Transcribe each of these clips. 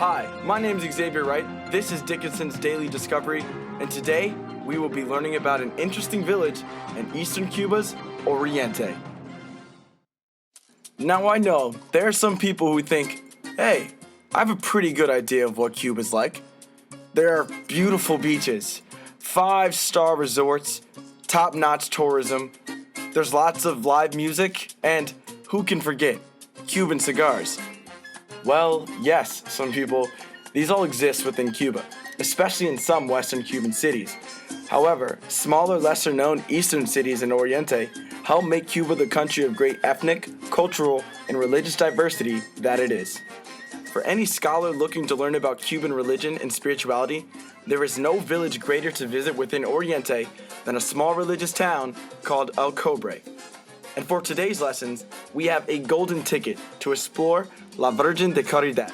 Hi, my name is Xavier Wright. This is Dickinson's Daily Discovery, and today we will be learning about an interesting village in eastern Cuba's Oriente. Now I know there are some people who think, hey, I have a pretty good idea of what Cuba's like. There are beautiful beaches, 5-star resorts, top-notch tourism, there's lots of live music, and who can forget Cuban cigars? Well, yes, some people, these all exist within Cuba, especially in some western Cuban cities. However, smaller, lesser-known eastern cities in Oriente help make Cuba the country of great ethnic, cultural, and religious diversity that it is. For any scholar looking to learn about Cuban religion and spirituality, there is no village greater to visit within Oriente than a small religious town called El Cobre. And for today's lessons, we have a golden ticket to explore La Virgen de Caridad,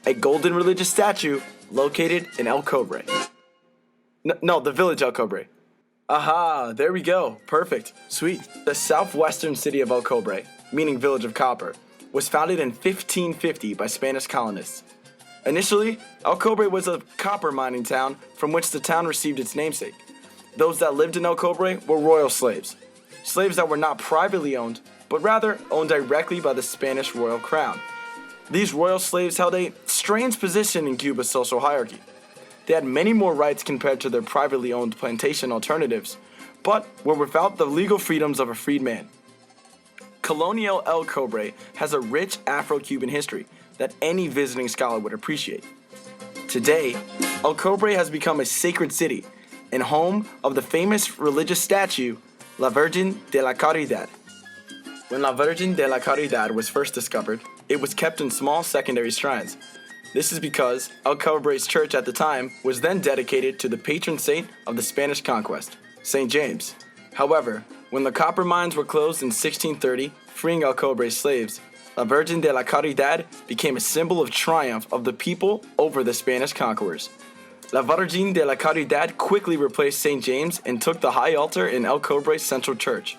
a golden religious statue located in El Cobre. No, the village El Cobre. Aha, there we go. Perfect. Sweet. The southwestern city of El Cobre, meaning village of copper, was founded in 1550 by Spanish colonists. Initially, El Cobre was a copper mining town from which the town received its namesake. Those that lived in El Cobre were royal slaves. Slaves that were not privately owned, but rather owned directly by the Spanish royal crown. These royal slaves held a strange position in Cuba's social hierarchy. They had many more rights compared to their privately owned plantation alternatives, but were without the legal freedoms of a freed man. Colonial El Cobre has a rich Afro-Cuban history that any visiting scholar would appreciate. Today, El Cobre has become a sacred city and home of the famous religious statue La Virgen de la Caridad. When La Virgen de la Caridad was first discovered, it was kept in small secondary shrines. This is because El Cobre's church at the time was then dedicated to the patron saint of the Spanish conquest, St. James. However, when the copper mines were closed in 1630, freeing El Cobre's slaves, La Virgen de la Caridad became a symbol of triumph of the people over the Spanish conquerors. La Virgen de la Caridad quickly replaced St. James and took the high altar in El Cobre's central church.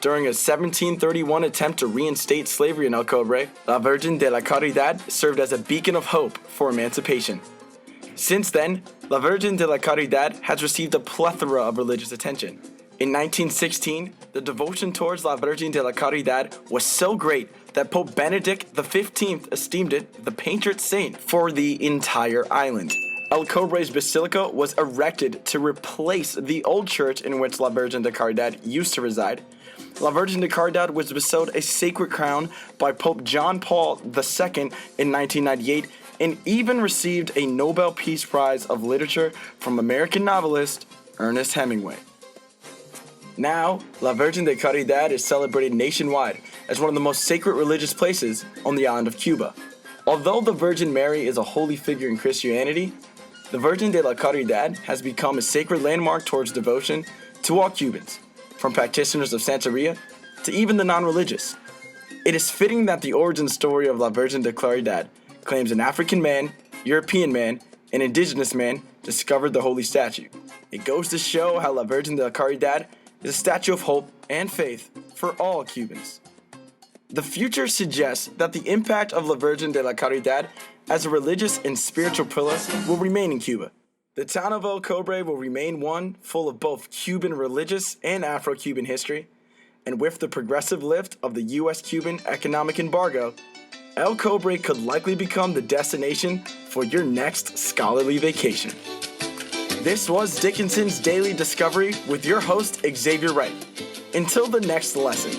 During a 1731 attempt to reinstate slavery in El Cobre, La Virgen de la Caridad served as a beacon of hope for emancipation. Since then, La Virgen de la Caridad has received a plethora of religious attention. In 1916, the devotion towards La Virgen de la Caridad was so great that Pope Benedict XV esteemed it the patron saint for the entire island. El Cobre's basilica was erected to replace the old church in which La Virgen de Caridad used to reside. La Virgen de Caridad was bestowed a sacred crown by Pope John Paul II in 1998 and even received a Nobel Peace Prize of Literature from American novelist Ernest Hemingway. Now, La Virgen de Caridad is celebrated nationwide as one of the most sacred religious places on the island of Cuba. Although the Virgin Mary is a holy figure in Christianity, the Virgen de la Caridad has become a sacred landmark towards devotion to all Cubans, from practitioners of Santeria to even the non-religious. It is fitting that the origin story of La Virgen de Caridad claims an African man, European man, and indigenous man discovered the holy statue. It goes to show how La Virgen de la Caridad is a statue of hope and faith for all Cubans. The future suggests that the impact of La Virgen de la Caridad as a religious and spiritual pillar will remain in Cuba. The town of El Cobre will remain one full of both Cuban religious and Afro-Cuban history, and with the progressive lift of the U.S.-Cuban economic embargo, El Cobre could likely become the destination for your next scholarly vacation. This was Dickinson's Daily Discovery with your host, Xavier Wright. Until the next lesson.